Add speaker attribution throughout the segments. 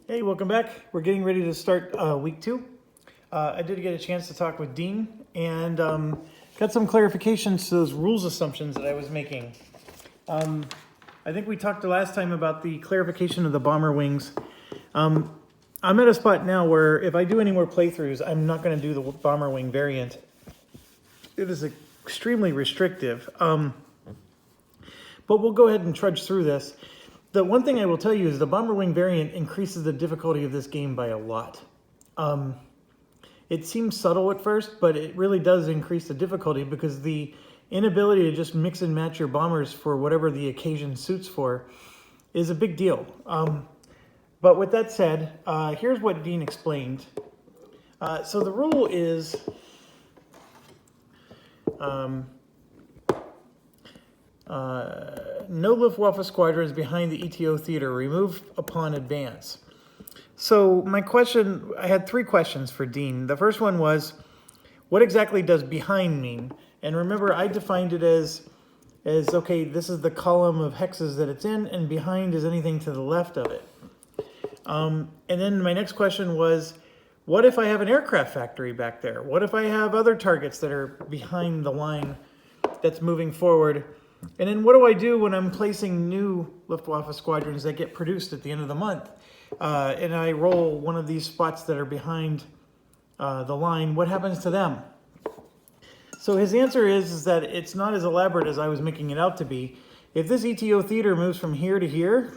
Speaker 1: Hey, welcome back. We're getting ready to start week 2. I did get a chance to talk with Dean and got some clarifications to those rules assumptions that I was making. I think we talked the last time about the clarification of the bomber wings. I'm at a spot now where if I do any more playthroughs, I'm not going to do the bomber wing variant. It is extremely restrictive. But we'll go ahead and trudge through this. The one thing I will tell you is the bomber wing variant increases the difficulty of this game by a lot. It seems subtle at first, but it really does increase the difficulty because the inability to just mix and match your bombers for whatever the occasion suits for is a big deal. But with that said, here's what Dean explained. So the rule is no Luftwaffe squadrons behind the ETO theater removed upon advance. So my question, I had 3 questions for Dean. The first one was, what exactly does behind mean? And remember, I defined it as okay, this is the column of hexes that it's in, and behind is anything to the left of it. And then my next question was, what if I have an aircraft factory back there? What if I have other targets that are behind the line that's moving forward? And then what do I do when I'm placing new Luftwaffe squadrons that get produced at the end of the month? And I roll one of these spots that are behind the line. What happens to them? So his answer is that it's not as elaborate as I was making it out to be. If this ETO theater moves from here to here,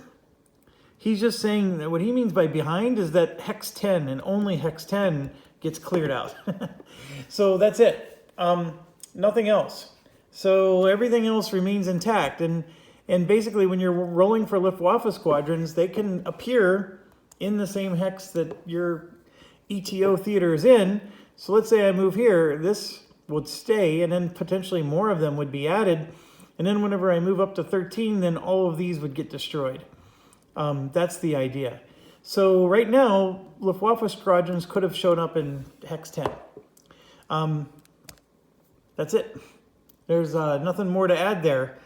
Speaker 1: he's just saying that what he means by behind is that Hex 10 and only Hex 10 gets cleared out. So that's it. Nothing else. So everything else remains intact. And basically when you're rolling for Luftwaffe squadrons, they can appear in the same hex that your ETO theater is in. So let's say I move here, this would stay, and then potentially more of them would be added. And then whenever I move up to 13, then all of these would get destroyed. That's the idea. So right now, Luftwaffe squadrons could have shown up in Hex 10. That's it. There's nothing more to add there.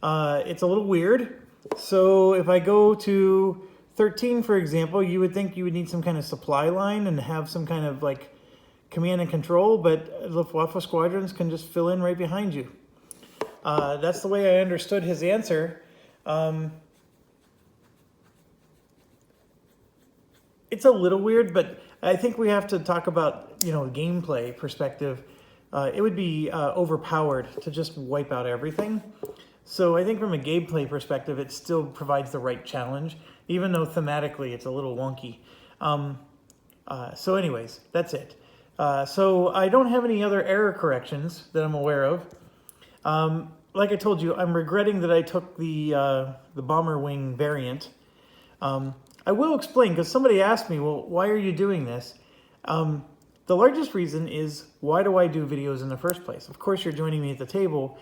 Speaker 1: It's a little weird. So if I go to 13, for example, you would think you would need some kind of supply line and have some kind of like command and control, but Luftwaffe squadrons can just fill in right behind you. That's the way I understood his answer. It's a little weird, but I think we have to talk about, gameplay perspective. It would be overpowered to just wipe out everything. So I think from a gameplay perspective, it still provides the right challenge, even though thematically it's a little wonky. So anyways, that's it. So I don't have any other error corrections that I'm aware of. Like I told you, I'm regretting that I took the bomber wing variant. I will explain, because somebody asked me, well, why are you doing this? The largest reason is, why do I do videos in the first place? Of course, you're joining me at the table,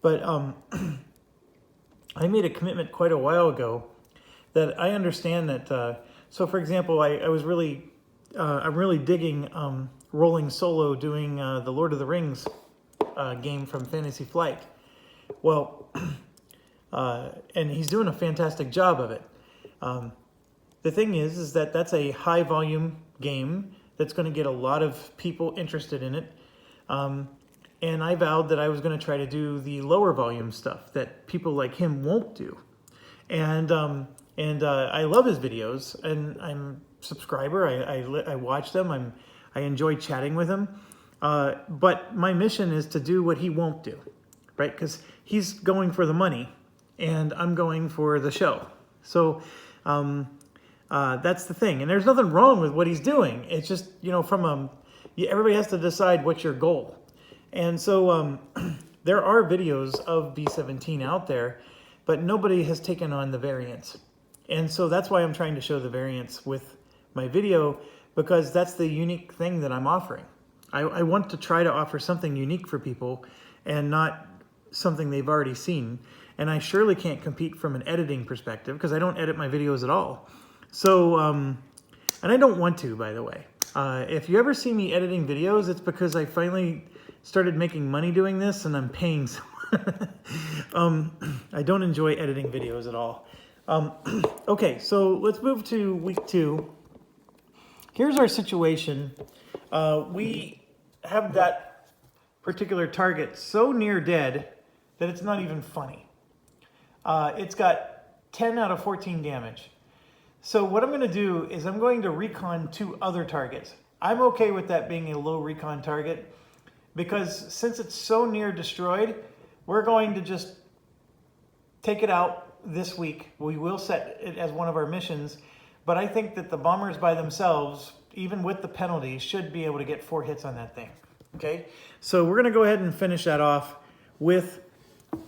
Speaker 1: but I made a commitment quite a while ago that I understand that. So, for example, I'm really digging Rolling Solo doing the Lord of the Rings game from Fantasy Flight. Well, and he's doing a fantastic job of it. The thing is that that's a high volume game that's going to get a lot of people interested in it. And I vowed that I was going to try to do the lower volume stuff that people like him won't do. And I love his videos, and I'm a subscriber. I watch them. I enjoy chatting with him. But my mission is to do what he won't do, right? Because he's going for the money, and I'm going for the show. So that's the thing. And there's nothing wrong with what he's doing. It's just, everybody has to decide what's your goal. And so there are videos of B-17 out there, but nobody has taken on the variants. And so that's why I'm trying to show the variants with my video, because that's the unique thing that I'm offering. I want to try to offer something unique for people and not something they've already seen. And I surely can't compete from an editing perspective, because I don't edit my videos at all. So, and I don't want to, by the way. If you ever see me editing videos, it's because I finally started making money doing this, and I'm paying someone. I don't enjoy editing videos at all. Okay, so let's move to week 2. here's our situation. We have that particular target so near dead that it's not even funny. It's got 10 out of 14 damage. So what I'm going to do is I'm going to recon 2 other targets. I'm okay with that being a low recon target because since it's so near destroyed, we're going to just take it out this week. We will set it as one of our missions, but I think that the bombers by themselves, even with the penalty, should be able to get 4 hits on that thing. Okay, so we're going to go ahead and finish that off with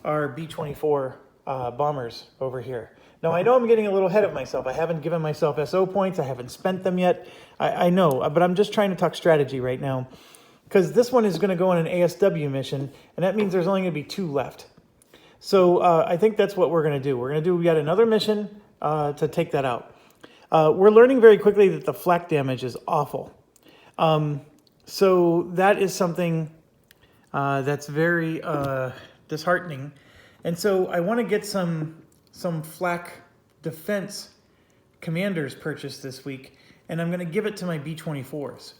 Speaker 1: our B-24 bombers over here. Now, I know I'm getting a little ahead of myself. I haven't given myself SO points. I haven't spent them yet. I know, but I'm just trying to talk strategy right now because this one is going to go on an ASW mission, and that means there's only going to be 2 left. So I think that's what we're going to do. We're going to do yet another mission to take that out. We're learning very quickly that the flak damage is awful. So that is something that's very disheartening. And so I want to get some flak defense commanders purchased this week, and I'm going to give it to my B-24s.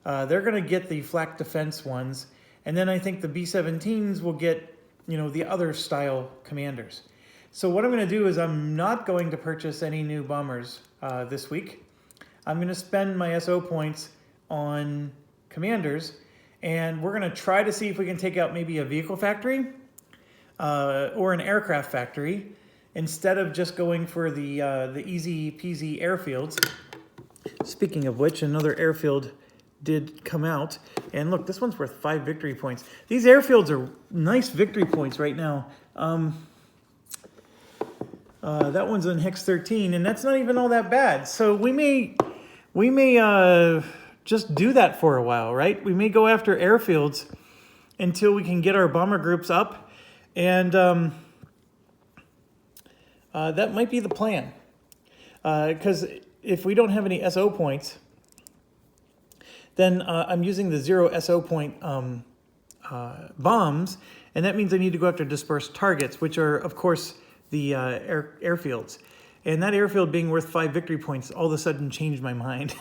Speaker 1: They're going to get the flak defense ones, and then I think the B-17s will get, you know, the other style commanders. So what I'm going to do is I'm not going to purchase any new bombers this week. I'm going to spend my SO points on commanders, and we're going to try to see if we can take out maybe a vehicle factory or an aircraft factory instead of just going for the easy peasy airfields. Speaking of which, another airfield did come out, and look, this one's worth 5 victory points. These airfields are nice victory points right now. That one's on Hex 13, and that's not even all that bad. So we may just do that for a while, right? We may go after airfields until we can get our bomber groups up, and that might be the plan. Because if we don't have any SO points, then I'm using the 0 SO point bombs, and that means I need to go after dispersed targets, which are, of course, the airfields. And that airfield being worth 5 victory points all of a sudden changed my mind.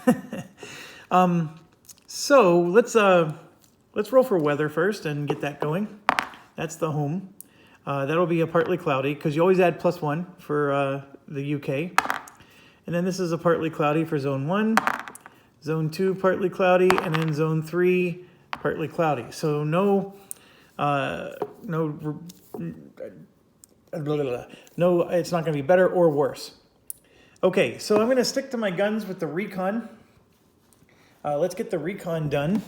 Speaker 1: So let's roll for weather first and get that going. That's the home. That'll be a partly cloudy because you always add +1 for the UK. And then this is a partly cloudy for zone 1, zone 2 partly cloudy, and then zone 3 partly cloudy. So no, it's not going to be better or worse. Okay, so I'm going to stick to my guns with the recon. Let's get the recon done.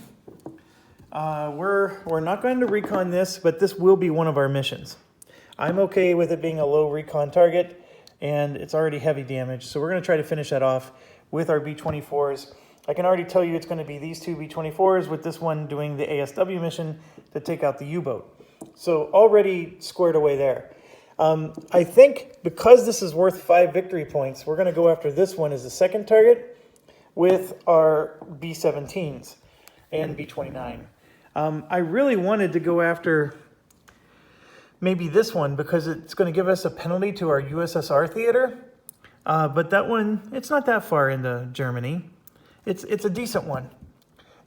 Speaker 1: We're not going to recon this, but this will be one of our missions. I'm okay with it being a low recon target, and it's already heavy damage, so we're going to try to finish that off with our B-24s. I can already tell you it's going to be these 2 B-24s with this one doing the ASW mission to take out the U-boat. So already squared away there. I think because this is worth 5 victory points, we're going to go after this one as the second target with our B-17s and B-29. I really wanted to go after maybe this one because it's going to give us a penalty to our USSR theater. But that one, it's not that far into Germany. It's a decent one.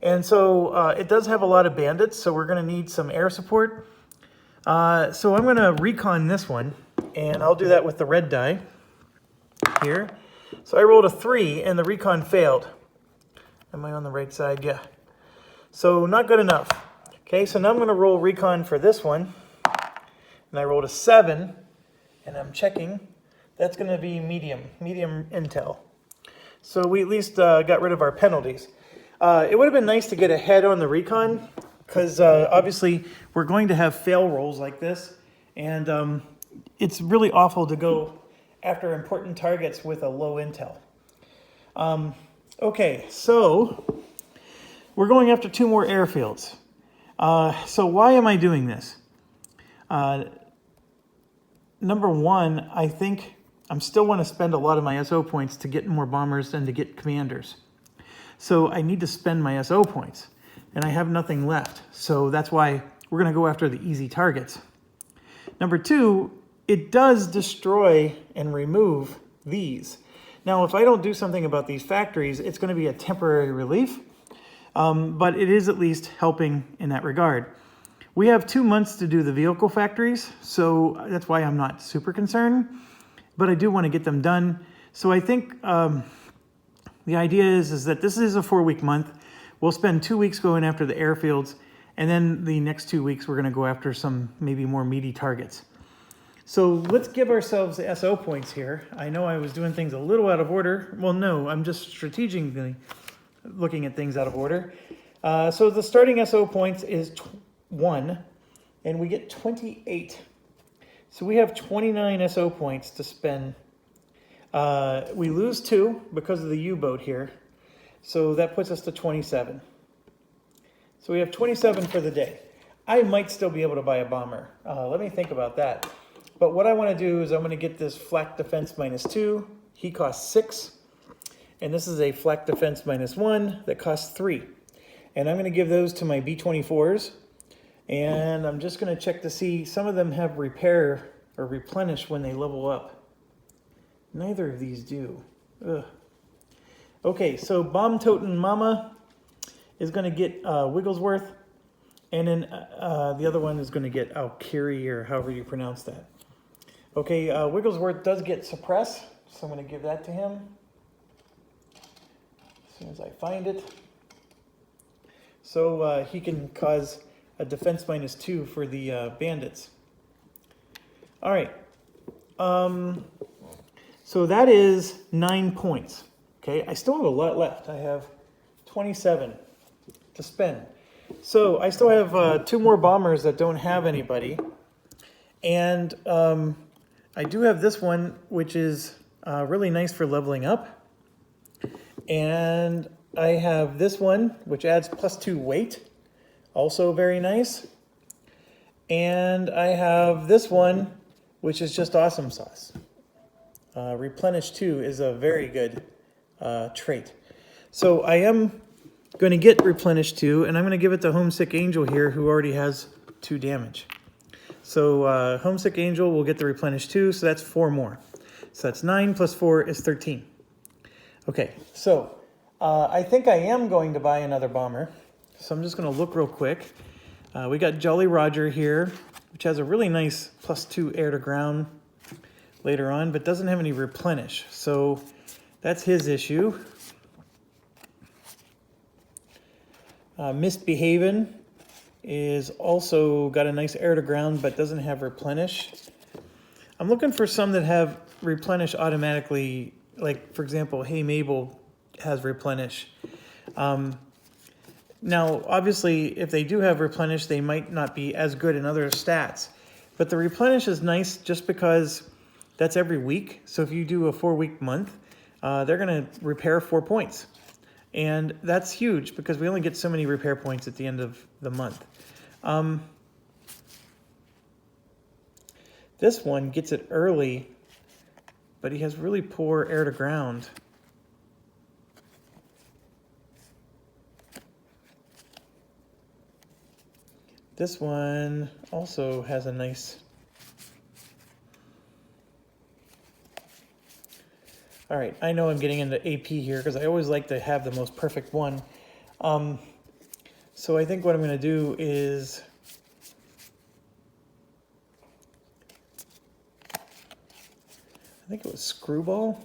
Speaker 1: And so it does have a lot of bandits, so we're going to need some air support. So I'm going to recon this one, and I'll do that with the red die here. So I rolled a 3, and the recon failed. Am I on the right side? Yeah. So not good enough. Okay, so now I'm going to roll recon for this one, and I rolled a 7, and I'm checking. That's going to be medium intel. So we at least got rid of our penalties. It would have been nice to get ahead on the recon, because obviously we're going to have fail rolls like this, and it's really awful to go after important targets with a low intel. Okay, so we're going after 2 more airfields. So why am I doing this? Number one, I think I still want to spend a lot of my SO points to get more bombers and to get commanders. So I need to spend my SO points, and I have nothing left. So that's why we're going to go after the easy targets. Number 2, it does destroy and remove these. Now, if I don't do something about these factories, it's going to be a temporary relief, but it is at least helping in that regard. We have 2 months to do the vehicle factories, so that's why I'm not super concerned, but I do want to get them done. So I think the idea is that this is a 4-week month. We'll spend 2 weeks going after the airfields, and then the next 2 weeks we're going to go after some maybe more meaty targets. So let's give ourselves the SO points here. I know I was doing things a little out of order. Well, no, I'm just strategically looking at things out of order. So the starting SO points is 1, and we get 28. So we have 29 SO points to spend. We lose 2 because of the U-boat here. So that puts us to 27. So we have 27 for the day. I might still be able to buy a bomber. Let me think about that. But what I want to do is I'm going to get this flak defense -2. He costs 6. And this is a flak defense -1 that costs 3. And I'm going to give those to my B-24s. And I'm just going to check to see, some of them have repair or replenish when they level up. Neither of these do. Ugh. Okay, so Bomb Totin' Mama is going to get Wigglesworth. And then the other one is going to get Alkiri, or however you pronounce that. Okay, Wigglesworth does get suppress, so I'm going to give that to him as soon as I find it. So he can cause a defense -2 for the bandits. All right. So that is 9 points. Okay, I still have a lot left. I have 27 to spend. So I still have 2 more bombers that don't have anybody. And I do have this one, which is really nice for leveling up. And I have this one, which adds +2 weight. Also very nice. And I have this one, which is just awesome sauce. Replenish 2 is a very good trait. So I am going to get Replenish 2, and I'm going to give it to Homesick Angel here, who already has 2 damage. So Homesick Angel will get the Replenish 2, so that's 4 more. So that's 9 plus 4 is 13. Okay, so I think I am going to buy another bomber. So I'm just going to look real quick. We got Jolly Roger here, which has a really nice +2 air to ground later on, but doesn't have any replenish. So that's his issue. Misbehavin' is also got a nice air to ground, but doesn't have replenish. I'm looking for some that have replenish automatically. Like, for example, Hey Mabel has replenish. Now, obviously, if they do have replenish, they might not be as good in other stats. But the replenish is nice just because that's every week. So if you do a 4-week month, they're going to repair 4 points. And that's huge because we only get so many repair points at the end of the month. This one gets it early, but he has really poor air to ground. This one also has a nice... All right, I know I'm getting into AP here because I always like to have the most perfect one. So I think what I'm going to do is... I think it was Screwball.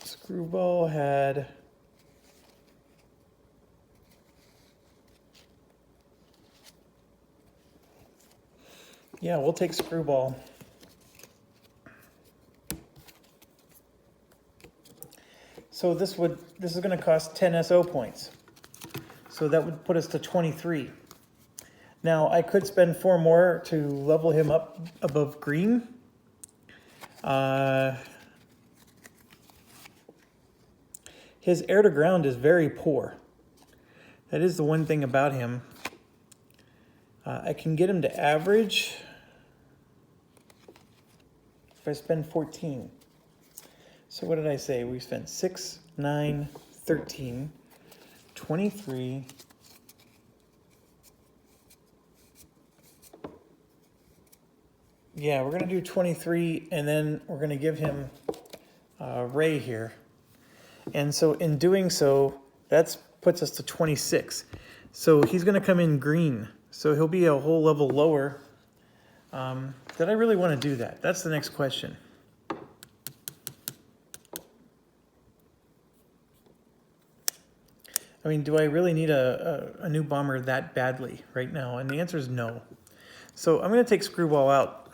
Speaker 1: Screwball had... Yeah, we'll take Screwball. So this is going to cost 10 SO points. So that would put us to 23. Now I could spend 4 more to level him up above green. His air to ground is very poor. That is the one thing about him. I can get him to average if I spend 14. So what did I say? We spent 6, 9, 13, 23. Yeah, we're going to do 23, and then we're going to give him Ray here. And so in doing so, that puts us to 26. So he's going to come in green. So he'll be a whole level lower. Did I really want to do that? That's the next question. I mean, do I really need a new bomber that badly right now? And the answer is no. So I'm going to take Screwball out.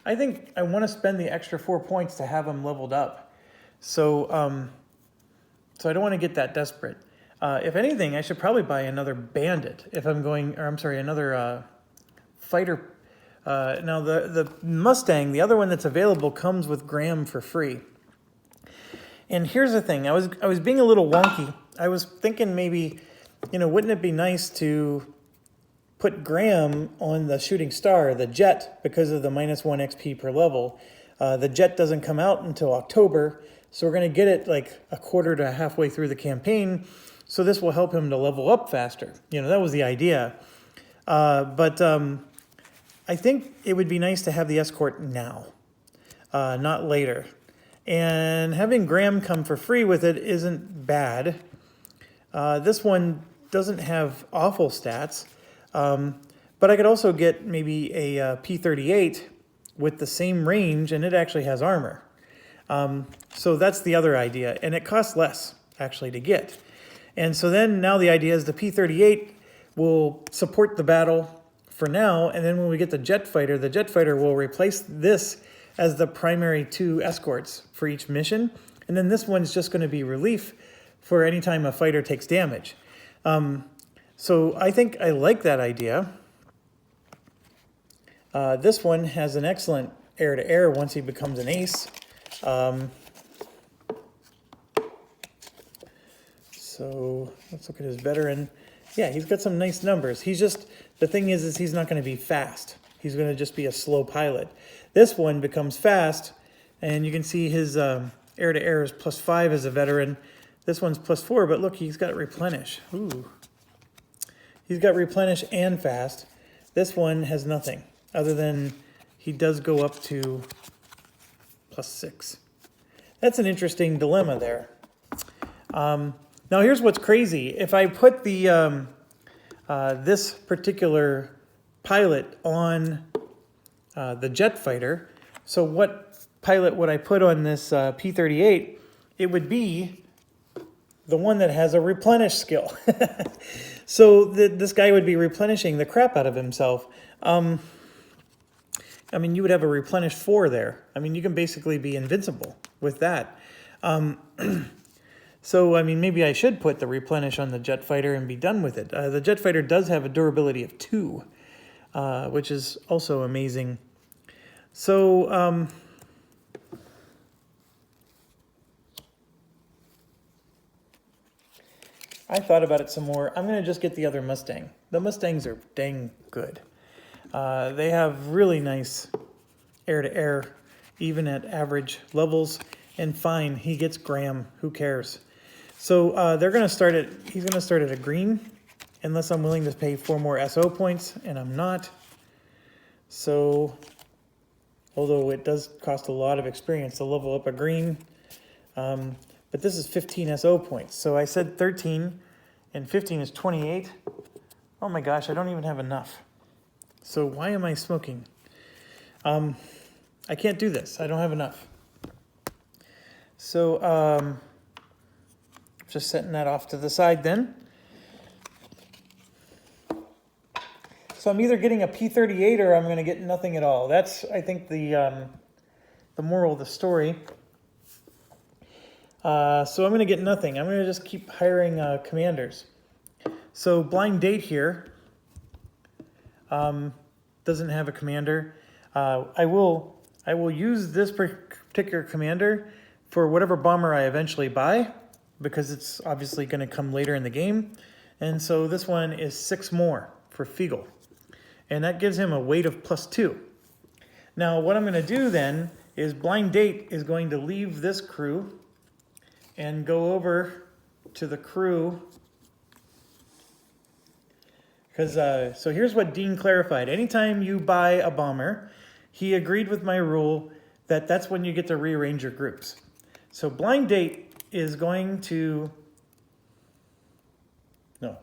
Speaker 1: I think I want to spend the extra 4 points to have him leveled up. So so I don't want to get that desperate. If anything, I should probably buy another bandit if I'm going, or I'm sorry, another fighter. Now the Mustang, the other one that's available, comes with Graham for free. And here's the thing, I was being a little wonky. I was thinking maybe, wouldn't it be nice to put Graham on the Shooting Star, the Jet, because of the -1 XP per level. The Jet doesn't come out until October, so we're going to get it like a quarter to halfway through the campaign. So this will help him to level up faster. That was the idea. But I think it would be nice to have the Escort now, not later. And having Graham come for free with it isn't bad. This one doesn't have awful stats, but I could also get maybe a P-38 with the same range, and it actually has armor. So that's the other idea, and it costs less actually to get. And so then now the idea is the P-38 will support the battle for now, and then when we get the jet fighter will replace this as the primary 2 escorts for each mission, and then this one's just going to be relief for any time a fighter takes damage. So I think I like that idea. This one has an excellent air-to-air once he becomes an ace. So let's look at his veteran. Yeah, he's got some nice numbers. The thing is he's not going to be fast. He's going to just be a slow pilot. This one becomes fast, and you can see his air-to-air is +5 as a veteran. This one's +4, but look, he's got replenish. Ooh. He's got replenish and fast. This one has nothing, other than he does go up to +6. That's an interesting dilemma there. Now here's what's crazy. If I put the this particular pilot on the jet fighter, so what pilot would I put on this P-38? It would be the one that has a replenish skill. So this guy would be replenishing the crap out of himself. I mean, you would have a replenish 4 there. I mean, you can basically be invincible with that. So, I mean, maybe I should put the replenish on the jet fighter and be done with it. The jet fighter does have a durability of 2, which is also amazing. So, I thought about it some more. I'm going to just get the other Mustang. The Mustangs are dang good. They have really nice air-to-air, even at average levels. And fine, he gets Graham. Who cares? So they're going to start at, he's going to start at a green, unless I'm willing to pay 4 more SO points, and I'm not. So, although it does cost a lot of experience to level up a green, but this is 15 SO points. So I said 13, and 15 is 28. Oh my gosh, I don't even have enough. So why am I smoking? I can't do this. I don't have enough. So just setting that off to the side then. So I'm either getting a P-38 or I'm going to get nothing at all. That's, I think, the moral of the story. So I'm going to get nothing. I'm going to just keep hiring commanders. So Blind Date here doesn't have a commander. I will use this particular commander for whatever bomber I eventually buy, because it's obviously going to come later in the game. And so this one is 6 more for Fiegel. And that gives him a weight of +2. Now what I'm going to do then is Blind Date is going to leave this crew and go over to the crew. Because so here's what Dean clarified. Anytime you buy a bomber, he agreed with my rule that that's when you get to rearrange your groups. So blind date is going to, no,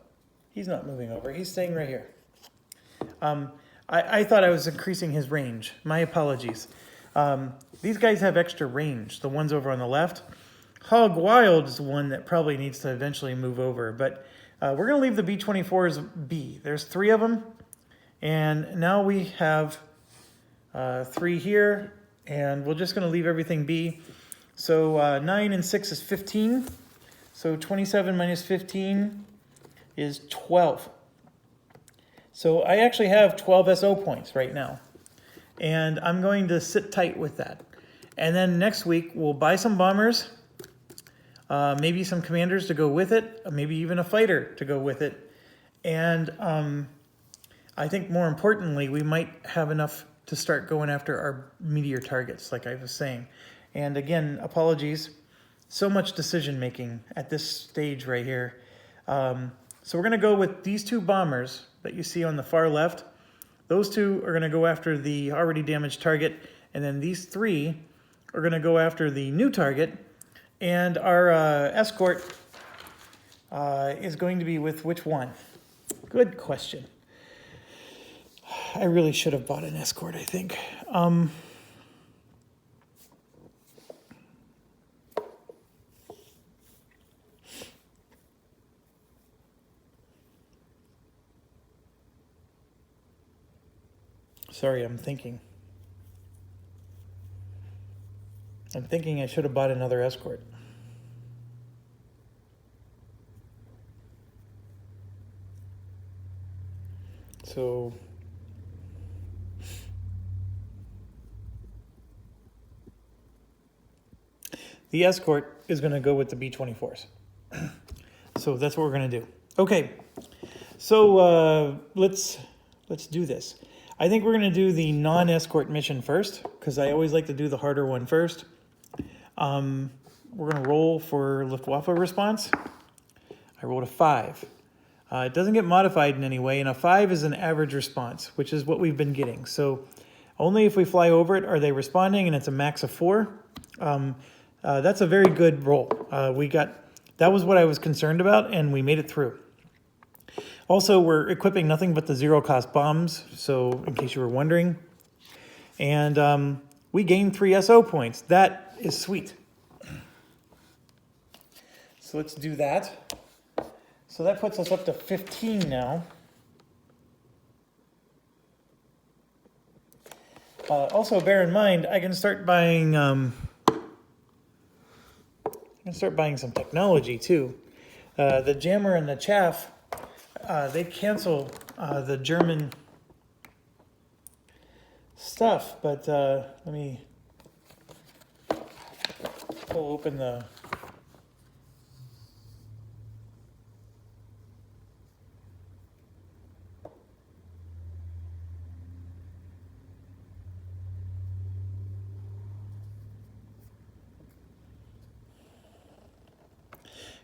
Speaker 1: he's not moving over. He's staying right here. I thought I was increasing his range. My apologies. These guys have extra range, the ones over on the left. Hog Wild is one that probably needs to eventually move over, but we're going to leave the B-24s B. There's 3 of them, and now we have 3 here, and we're just going to leave everything B. So 9 and 6 is 15, so 27 minus 15 is 12. So I actually have 12 SO points right now, and I'm going to sit tight with that. And then next week, we'll buy some bombers, maybe some commanders to go with it, maybe even a fighter to go with it. And I think more importantly, we might have enough to start going after our meteor targets, like I was saying. And again, apologies, so much decision making at this stage right here. So we're going to go with these 2 bombers that you see on the far left. Those 2 are going to go after the already damaged target, and then these 3 are going to go after the new target. And our escort is going to be with which one? Good question. I really should have bought an escort, I think. Sorry, I'm thinking I should have bought another escort. So the escort is going to go with the B-24s. So that's what we're going to do. Okay, so let's do this. I think we're going to do the non-escort mission first, because I always like to do the harder one first. We're going to roll for Luftwaffe response. I rolled a 5. It doesn't get modified in any way, and a 5 is an average response, which is what we've been getting. So only if we fly over it are they responding, and it's a max of 4. That's a very good roll. That was what I was concerned about, and we made it through. Also, we're equipping nothing but the 0-cost bombs, so in case you were wondering. And we gained 3 SO points. That is sweet. So let's do that. So that puts us up to 15 now. Also, bear in mind, I can start buying some technology too. The jammer and the chaff, they cancel the German stuff, but let me pull open the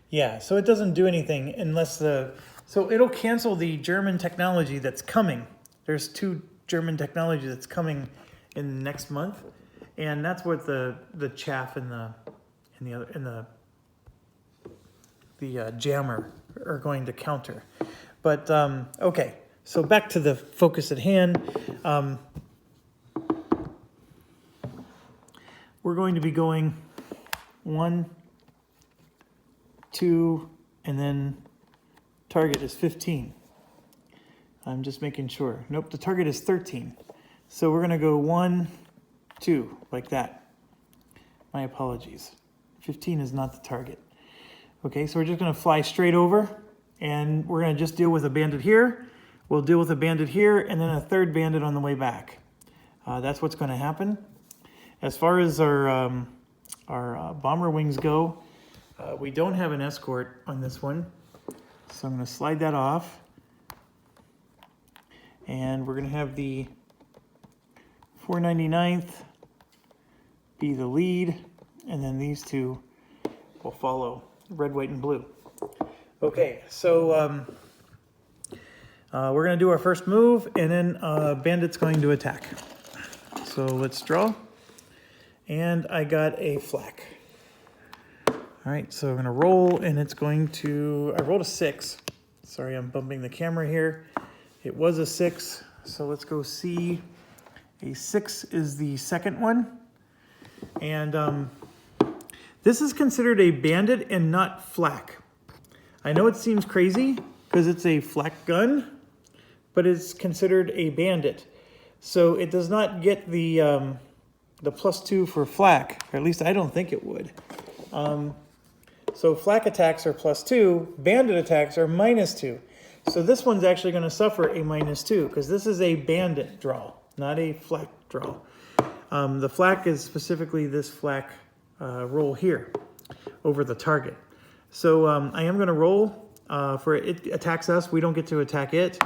Speaker 1: yeah, so it doesn't do anything unless so it'll cancel the German technology that's coming. There's 2 German technology that's coming in next month, and that's what the chaff and the jammer are going to counter. But okay, so back to the focus at hand. We're going to be going 1, 2, and then target is 15. I'm just making sure. Nope, the target is 13. So we're gonna go 1, 2, like that. My apologies. 15 is not the target. Okay, so we're just gonna fly straight over, and we're gonna just deal with a bandit here. We'll deal with a bandit here, and then a 3rd bandit on the way back. That's what's gonna happen. As far as our bomber wings go, we don't have an escort on this one, so I'm going to slide that off. And we're going to have the 499th be the lead, and then these 2 will follow, red, white, and blue. Okay, so we're going to do our first move, and then Bandit's going to attack. So let's draw. And I got a flak. All right, so I'm gonna roll, and it's going to, I rolled a 6. Sorry, I'm bumping the camera here. It was a 6, so let's go see. A 6 is the second one. And this is considered a bandit and not flak. I know it seems crazy because it's a flak gun, but it's considered a bandit. So it does not get the +2 for flak, or at least I don't think it would. So flak attacks are +2, bandit attacks are -2. So this one's actually going to suffer a -2 because this is a bandit draw, not a flak draw. The flak is specifically this flak roll here over the target. So I am going to roll for it attacks us. We don't get to attack it.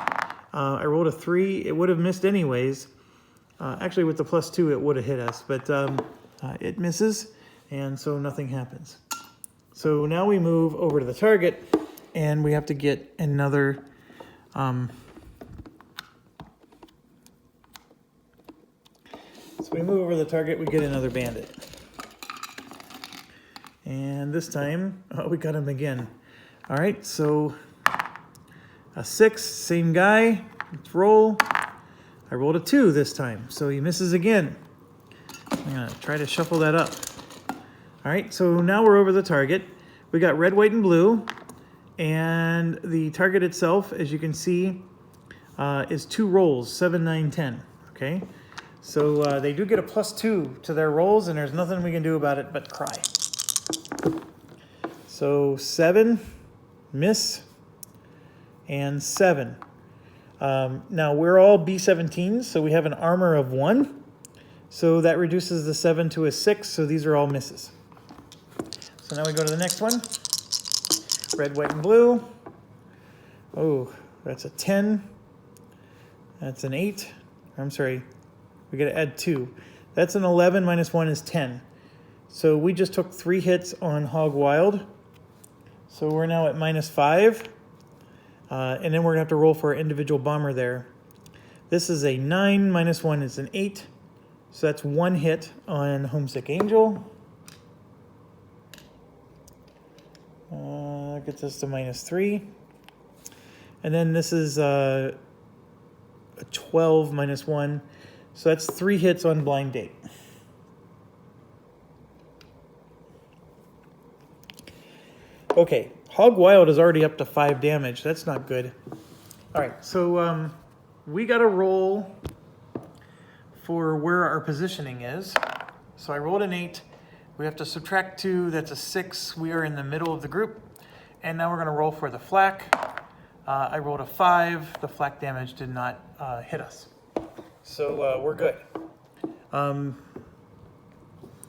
Speaker 1: I rolled a 3. It would have missed anyways. Actually, with the +2, it would have hit us, but it misses, and so nothing happens. So now we move over to the target, and we have to get another. So we move over to the target, we get another bandit. And this time, we got him again. All right, so a 6, same guy. Let's roll. I rolled a 2 this time, so he misses again. I'm gonna try to shuffle that up. All right, so now we're over the target. We got red, white, and blue. And the target itself, as you can see, is 2 rolls, 7, 9, 10, okay? So they do get a +2 to their rolls, and there's nothing we can do about it but cry. So 7, miss, and 7. Now we're all B17s, so we have an armor of 1. So that reduces the 7 to a 6, so these are all misses. So now we go to the next one. Red, white, and blue. Oh, that's a 10. That's an 8. I'm sorry, we gotta add 2. That's an 11 minus 1 is 10. So we just took 3 hits on Hog Wild. So we're now at -5. And then we're gonna have to roll for our individual bomber there. This is a 9, minus 1 is an 8. So that's 1 hit on Homesick Angel. Gets us to -3. And then this is a 12 minus 1. So that's 3 hits on Blind Date. Okay, Hog Wild is already up to 5 damage. That's not good. All right, so we got to roll for where our positioning is. So I rolled an 8. We have to subtract 2. That's a 6. We are in the middle of the group. And now we're going to roll for the flak. I rolled a 5. The flak damage did not hit us. So we're good.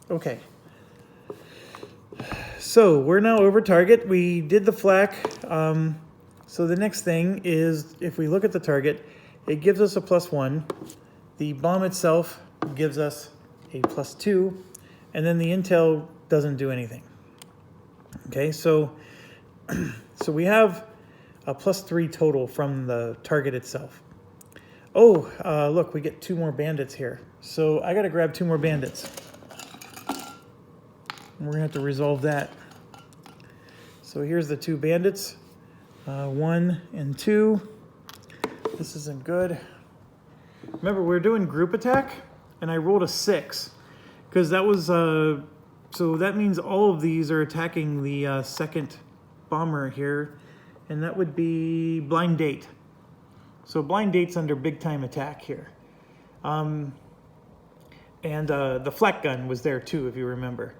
Speaker 1: Okay. So we're now over target. We did the flak. So the next thing is, if we look at the target, it gives us a +1. The bomb itself gives us a +2. And then the intel doesn't do anything. Okay, so we have a +3 total from the target itself. Oh, look, we get 2 more bandits here. So I got to grab 2 more bandits. And we're going to have to resolve that. So here's the 2 bandits. 1 and 2. This isn't good. Remember, we're doing group attack, and I rolled a 6. Because that was, so that means all of these are attacking the second bomber here. And that would be Blind Date. So Blind Date's under big time attack here. And the flak gun was there too, if you remember.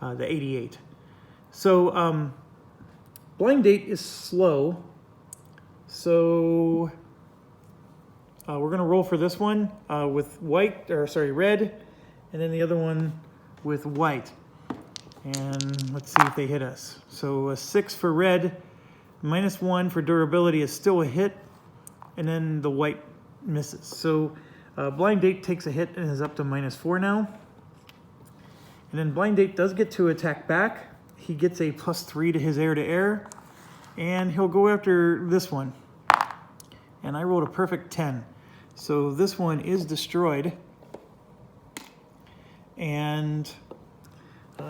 Speaker 1: The 88. So Blind Date is slow. So we're gonna roll for this one with red, and then the other one with white. And let's see if they hit us. So a 6 for red, -1 for durability is still a hit, and then the white misses. So Blind Date takes a hit and is up to -4 now. And then Blind Date does get to attack back. He gets a +3 to his air-to-air, and he'll go after this one. And I rolled a perfect 10. So this one is destroyed. And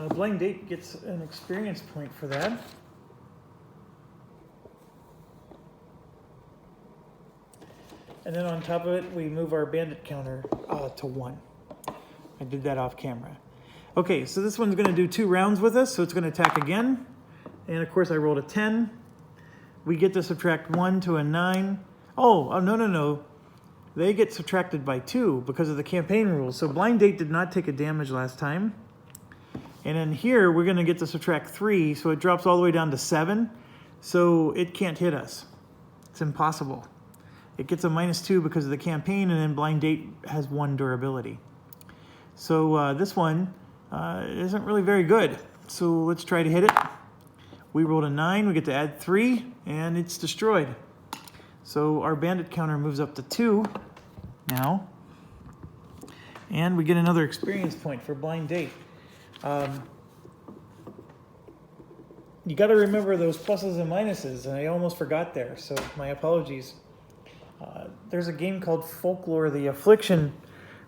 Speaker 1: Blind Date gets an experience point for that. And then on top of it, we move our bandit counter to 1. I did that off camera. Okay, so this one's gonna do 2 rounds with us, so it's gonna attack again. And of course I rolled a 10. We get to subtract 1 to a 9. Oh, no. They get subtracted by 2 because of the campaign rules. So Blind Date did not take a damage last time. And then here, we're gonna get to subtract 3, so it drops all the way down to 7. So it can't hit us. It's impossible. It gets a -2 because of the campaign, and then Blind Date has 1 durability. So this one isn't really very good. So let's try to hit it. We rolled a 9, we get to add 3, and it's destroyed. So our bandit counter moves up to 2 now. And we get another experience point for Blind Date. You got to remember those pluses and minuses, and I almost forgot there, so my apologies. There's a game called Folklore: The Affliction,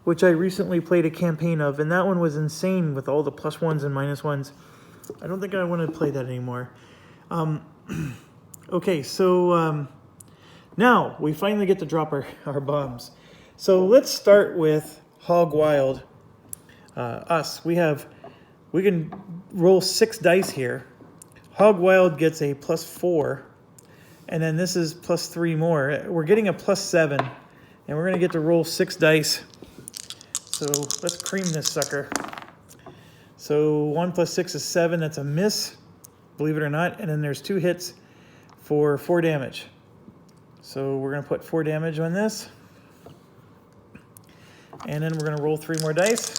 Speaker 1: which I recently played a campaign of, and that one was insane with all the +1s and -1s. I don't think I want to play that anymore. Okay, so now we finally get to drop our bombs. So let's start with Hog Wild. We can roll 6 dice here. Hog Wild gets a +4, and then this is +3 more. We're getting a +7, and we're gonna get to roll 6 dice. So let's cream this sucker. So 1 + 6 is 7, that's a miss, believe it or not, and then there's 2 hits for 4 damage. So we're gonna put 4 damage on this, and then we're gonna roll 3 more dice.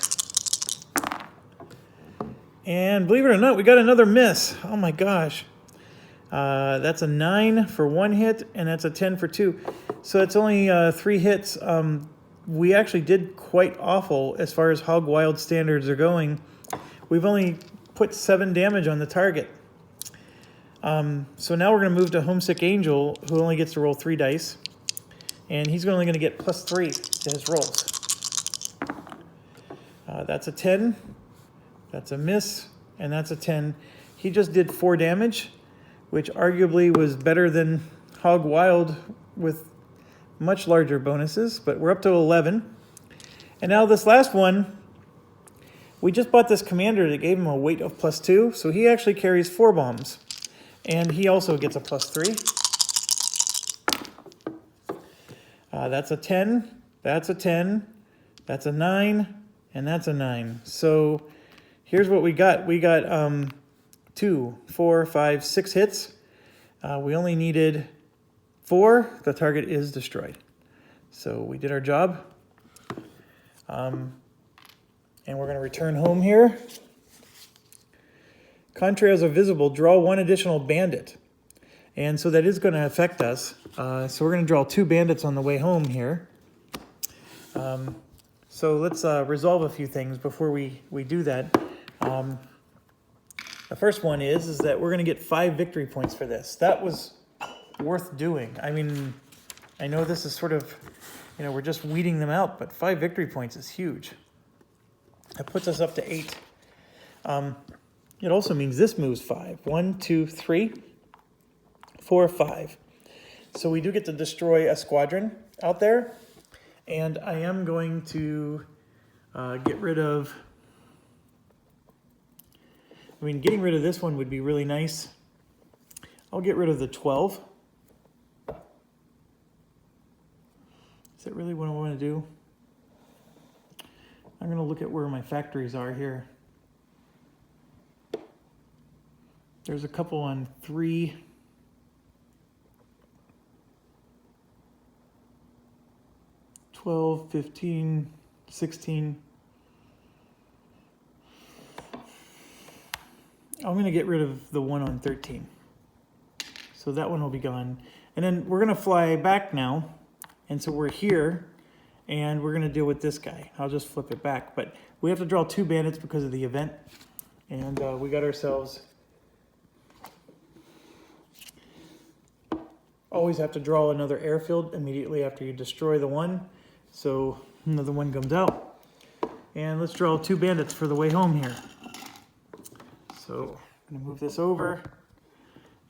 Speaker 1: And believe it or not, we got another miss. Oh my gosh. That's a 9 for 1 hit, and that's a 10 for 2. So it's only 3 hits. We actually did quite awful as far as Hog Wild standards are going. We've only put 7 damage on the target. So now we're going to move to Homesick Angel, who only gets to roll 3 dice. And he's only going to get +3 to his rolls. That's a 10. That's a miss, and that's a 10. He just did 4 damage, which arguably was better than Hog Wild with much larger bonuses, but we're up to 11. And now this last one, we just bought this commander that gave him a weight of +2, so he actually carries 4 bombs. And he also gets a +3. That's a 10, that's a 10, that's a 9, and that's a 9. So here's what we got. We got 2, 4, 5, 6 hits. We only needed 4. The target is destroyed. So we did our job. And we're going to return home here. Contrails are visible. Draw 1 additional bandit. And so that is going to affect us. So we're going to draw 2 bandits on the way home here. So let's resolve a few things before we do that. The first one is that we're going to get 5 victory points for this. That was worth doing. I mean, I know this is sort of, we're just weeding them out, but 5 victory points is huge. That puts us up to 8. It also means this moves 5. 1, 2, 3, 4, 5. So we do get to destroy a squadron out there. And I am going to get rid of... getting rid of this one would be really nice. I'll get rid of the 12. Is that really what I want to do? I'm going to look at where my factories are here. There's a couple on 3. 12, 15, 16. I'm going to get rid of the one on 13. So that one will be gone. And then we're going to fly back now. And so we're here, and we're going to deal with this guy. I'll just flip it back. But we have to draw 2 bandits because of the event. And we got ourselves... Always have to draw another airfield immediately after you destroy the one. So another one comes out. And let's draw 2 bandits for the way home here. So I'm gonna move this over.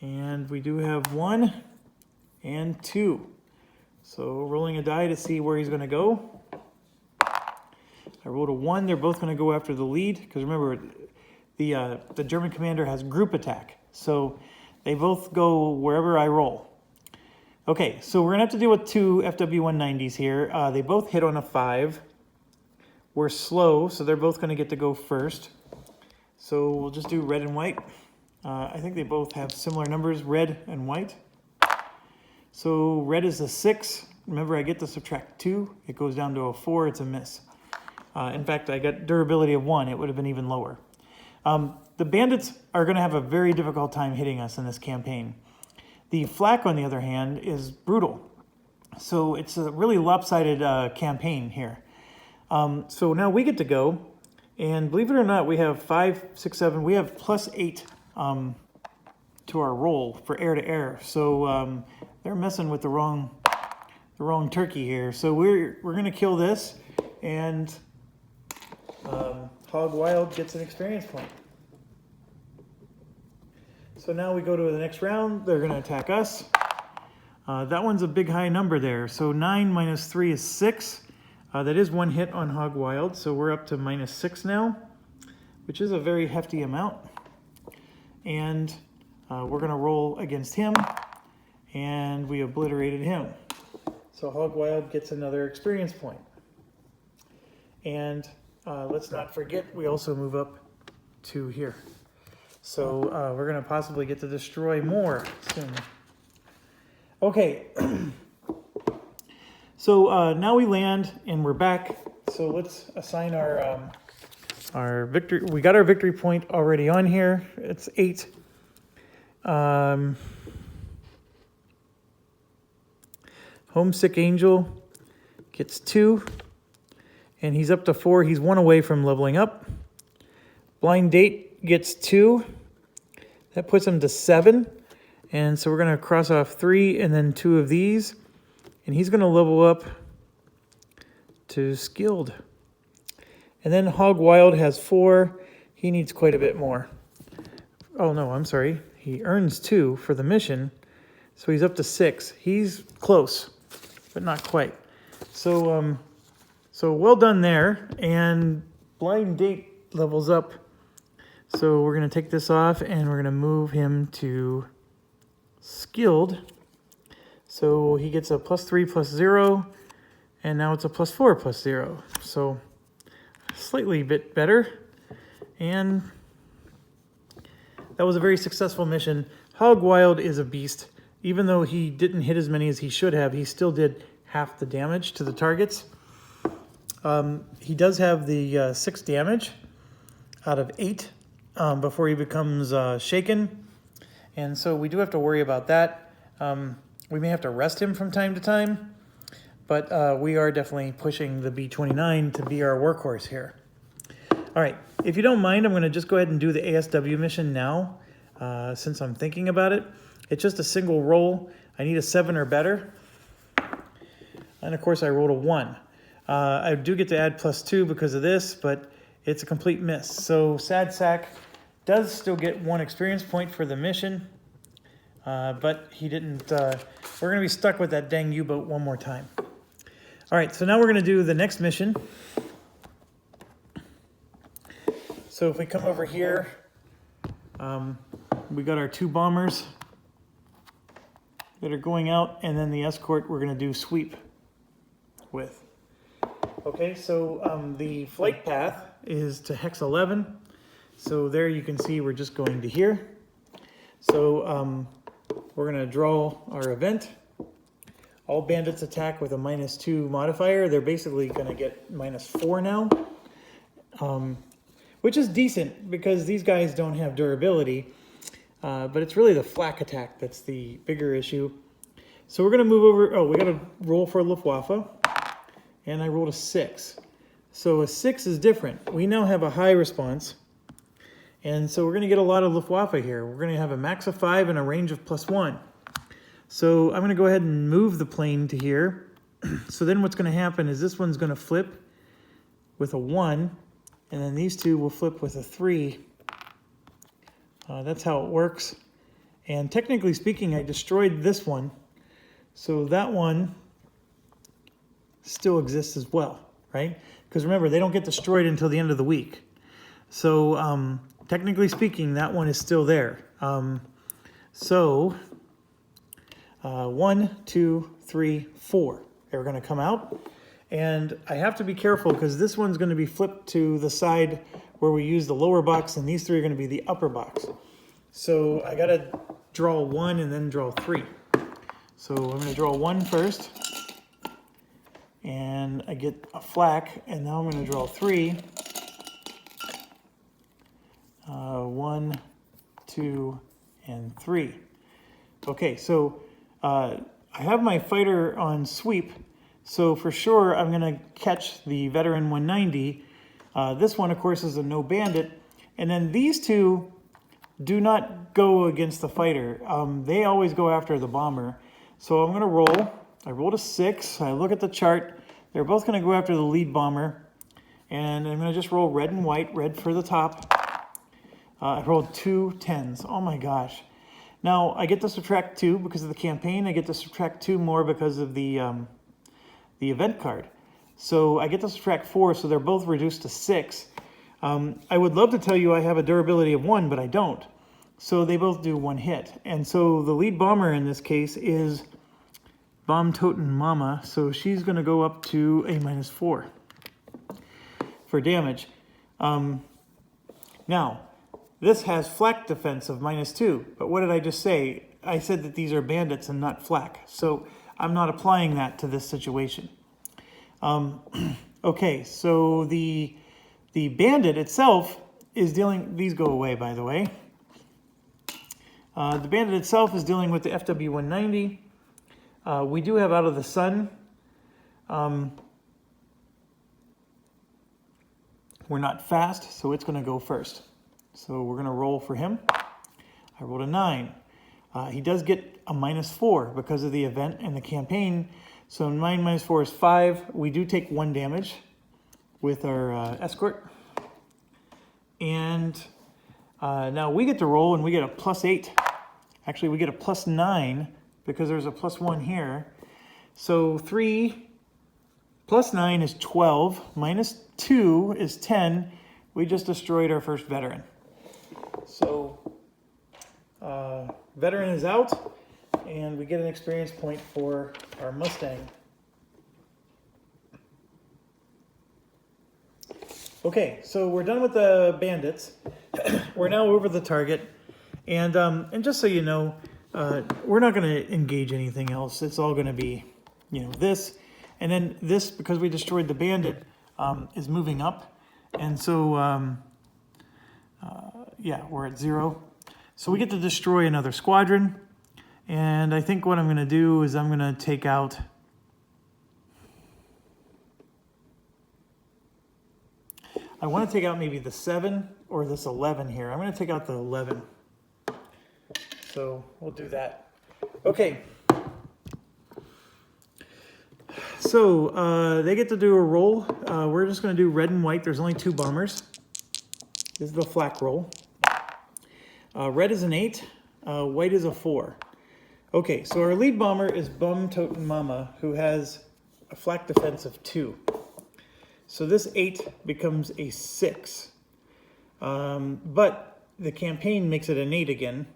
Speaker 1: And we do have 1 and 2. So rolling a die to see where he's gonna go. I rolled a 1, they're both gonna go after the lead, because remember, the German commander has group attack. So they both go wherever I roll. Okay, so we're gonna have to deal with 2 FW190s here. They both hit on a 5. We're slow, so they're both gonna get to go first. So we'll just do red and white. I think they both have similar numbers, red and white. So red is a 6. Remember, I get to subtract 2. It goes down to a 4, it's a miss. In fact, I got durability of 1. It would have been even lower. The bandits are going to have a very difficult time hitting us in this campaign. The flak, on the other hand, is brutal. So it's a really lopsided campaign here. So now we get to go. And believe it or not, we have 5, 6, 7. We have +8 to our roll for air to air. So they're messing with the wrong turkey here. So we're going to kill this. And Hog Wild gets an experience point. So now we go to the next round. They're going to attack us. That one's a big high number there. So 9 minus 3 is 6. That is 1 hit on Hog Wild. So we're up to -6 now, which is a very hefty amount. And we're going to roll against him. And we obliterated him. So Hog Wild gets another experience point. And let's not forget, we also move up to here. So we're going to possibly get to destroy more soon. Okay. So now we land and we're back. So let's assign our victory. We got our victory point already on here. It's 8. Homesick Angel gets 2. And he's up to 4. He's 1 away from leveling up. Blind Date gets 2. That puts him to 7. And so we're going to cross off 3 and then 2 of these. And he's going to level up to Skilled. And then Hog Wild has 4. He needs quite a bit more. Oh, no, I'm sorry. He earns 2 for the mission. So he's up to 6. He's close, but not quite. So well done there, and Blind Date levels up. So we're going to take this off, and we're going to move him to Skilled. So he gets a +3 +0, and now it's a +4 +0. So slightly bit better, and that was a very successful mission. Hog Wild is a beast. Even though he didn't hit as many as he should have, he still did half the damage to the targets. He does have the 6 damage out of 8 before he becomes shaken. And so we do have to worry about that. We may have to rest him from time to time, but we are definitely pushing the B-29 to be our workhorse here. All right, if you don't mind, I'm going to just go ahead and do the ASW mission now, since I'm thinking about it. It's just a single roll. I need a 7 or better. And of course, I rolled a 1. I do get to add +2 because of this, but it's a complete miss. So Sad Sack does still get 1 experience point for the mission, but he didn't. We're going to be stuck with that dang U-boat one more time. All right, so now we're going to do the next mission. So if we come over here, we got our 2 bombers that are going out, and then the escort we're going to do sweep with. Okay, so the flight path is to Hex 11. So there you can see we're just going to here. So we're going to draw our event. All bandits attack with a -2 modifier. They're basically going to get -4 now, which is decent because these guys don't have durability. But it's really the flak attack that's the bigger issue. So we're going to move over. Oh, we got to roll for Luftwaffe. And I rolled a 6. So a 6 is different. We now have a high response. And so we're going to get a lot of Luftwaffe here. We're going to have a max of 5 and a range of +1. So I'm going to go ahead and move the plane to here. So then what's going to happen is this one's going to flip with a 1, and then these two will flip with a 3. That's how it works. And technically speaking, I destroyed this one, so that one still exists as well, right? Because remember, they don't get destroyed until the end of the week. So technically speaking, that one is still there. 1, 2, 3, 4 are going to come out. And I have to be careful because this one's going to be flipped to the side where we use the lower box, and these 3 are going to be the upper box. So I got to draw 1 and then draw 3. So I'm going to draw 1 first, and I get a flak, and now I'm going to draw 3. 1, 2, and 3. Okay, so I have my fighter on sweep, so for sure I'm going to catch the veteran 190. This one, of course, is a no bandit, and then these two do not go against the fighter. They always go after the bomber. So I'm going to roll. I rolled a 6. I look at the chart. They're both going to go after the lead bomber, and I'm going to just roll red and white. Red for the top. I rolled 2 10s. Oh my gosh. Now I get to subtract 2 because of the campaign. I get to subtract 2 more because of the event card. So I get to subtract 4, so they're both reduced to 6. I would love to tell you I have a durability of 1, but I don't. So they both do 1 hit. And so the lead bomber in this case is Bomb Totem Mama. So she's going to go up to a -4 for damage. Now, this has flak defense of -2, but what did I just say? I said that these are bandits and not flak, so I'm not applying that to this situation. Okay, so the bandit itself is dealing, these go away by the way. The bandit itself is dealing with the FW190. We do have Out of the Sun. We're not fast, so it's going to go first. So we're going to roll for him. I rolled a 9. He does get a -4 because of the event and the campaign. So 9 minus 4 is 5. We do take 1 damage with our escort. And now we get to roll and we get a +8. Actually, we get a +9 because there's a +1 here. So 3 plus 9 is 12. -2 is 10. We just destroyed our first veteran. So veteran is out, and we get an experience point for our Mustang. Okay, so we're done with the bandits. We're now over the target, and just so you know, we're not going to engage anything else. It's all going to be, this, and then this, because we destroyed the bandit, is moving up, and so yeah, we're at 0. So we get to destroy another squadron, and I think what I'm going to do is I'm going to take out I want to take out maybe the 7 or this 11 here. I'm going to take out the 11. So we'll do that. Okay. So they get to do a roll. We're just going to do red and white. There's only 2 bombers. This is the flak roll. Red is an 8. White is a 4. Okay, so our lead bomber is Bomb Totem Mama, who has a flak defense of 2. So this 8 becomes a 6. But the campaign makes it an 8 again.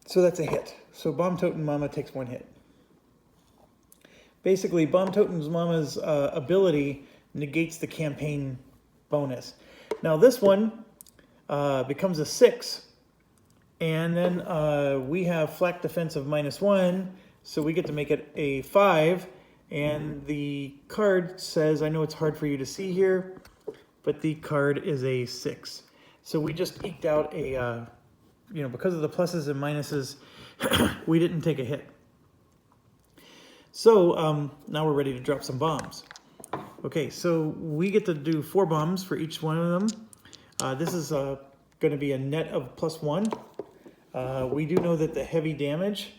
Speaker 1: So that's a hit. So Bomb Totem Mama takes 1 hit. Basically, Bomb Totem Mama's ability negates the campaign bonus. Now this one becomes a 6. And then we have flak defense of -1. So we get to make it a 5. And the card says, I know it's hard for you to see here, but the card is a 6. So we just eked out a, because of the pluses and minuses, we didn't take a hit. So now we're ready to drop some bombs. Okay, so we get to do 4 bombs for each one of them. This is going to be a net of +1. We do know that the heavy damage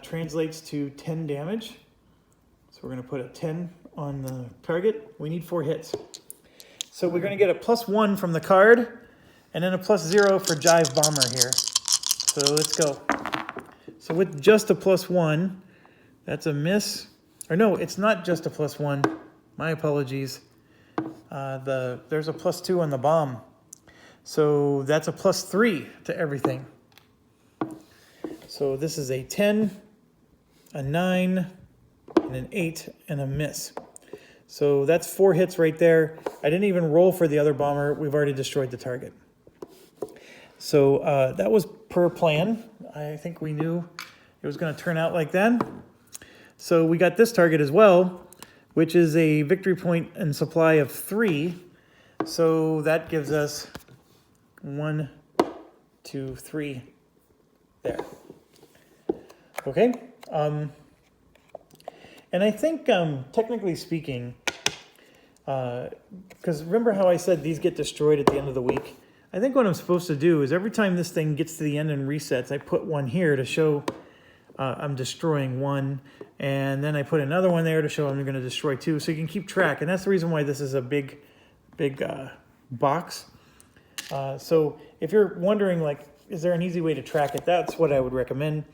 Speaker 1: translates to 10 damage. So we're going to put a 10 on the target. We need 4 hits. So we're going to get a +1 from the card, and then a +0 for Jive Bomber here. So let's go. So with just a +1, that's a miss. Or no, it's not just a +1. My apologies. There's a +2 on the bomb. So that's a +3 to everything. So this is a 10, a 9, and an 8, and a miss. So that's 4 hits right there. I didn't even roll for the other bomber. We've already destroyed the target. So that was per plan. I think we knew it was going to turn out like that. So we got this target as well, which is a victory point and supply of 3. So that gives us 1, 2, 3 there. Okay. And I think, technically speaking, because remember how I said these get destroyed at the end of the week? I think what I'm supposed to do is every time this thing gets to the end and resets, I put one here to show I'm destroying 1, and then I put another one there to show I'm going to destroy 2, so you can keep track. And that's the reason why this is a big box. So if you're wondering, like, is there an easy way to track it? That's what I would recommend.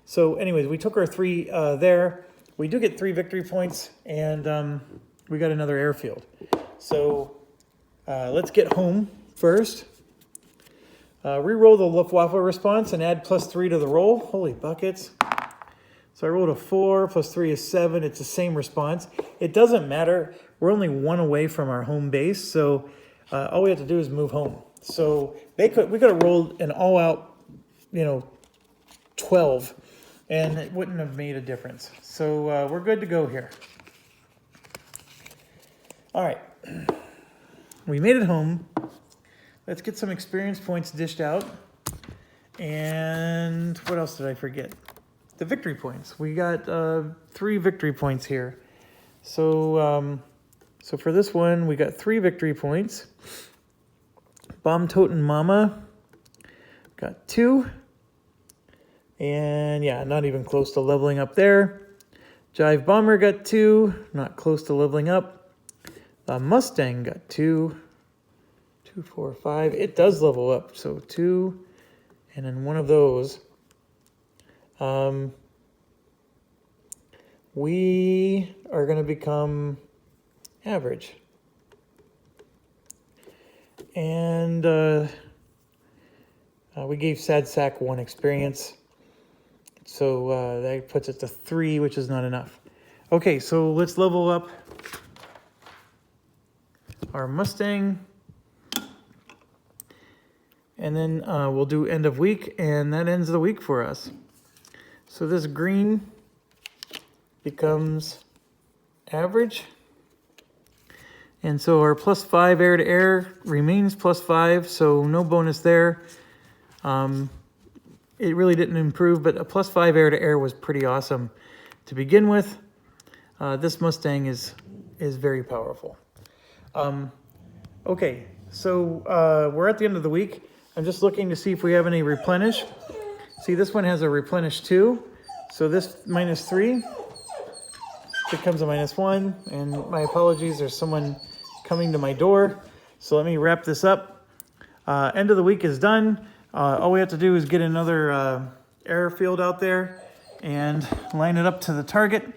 Speaker 1: So anyways, we took our 3 there. We do get 3 victory points, and we got another airfield. So let's get home first. Reroll the Luftwaffe response and add +3 to the roll. Holy buckets. So I rolled a 4, +3 is 7. It's the same response. It doesn't matter. We're only 1 away from our home base, so all we have to do is move home. So we could have rolled an all-out, 12, and it wouldn't have made a difference. So we're good to go here. All right. We made it home. Let's get some experience points dished out. And what else did I forget? The victory points. We got 3 victory points here. So so for this one, we got 3 victory points. Bomb Totem Mama got 2. And yeah, not even close to leveling up there. Jive Bomber got 2, not close to leveling up. Mustang got 2. 2, 4, 5. It does level up, so 2, and then 1 of those. We are going to become average. And we gave Sad Sack 1 experience. So that puts it to 3, which is not enough. Okay, so let's level up our Mustang. And then we'll do end of week, and that ends the week for us. So this green becomes average. And so our +5 air to air remains +5, so no bonus there. It really didn't improve, but a +5 air to air was pretty awesome to begin with. This Mustang is very powerful. Okay, so we're at the end of the week. I'm just looking to see if we have any replenish. See, this one has a replenish 2. So this -3 becomes a -1. And my apologies, there's someone coming to my door. So let me wrap this up. End of the week is done. All we have to do is get another airfield out there and line it up to the target.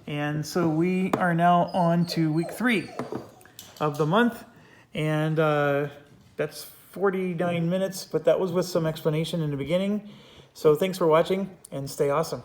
Speaker 1: And so we are now on to week 3 of the month. And that's 49 minutes, but that was with some explanation in the beginning. So thanks for watching, and stay awesome.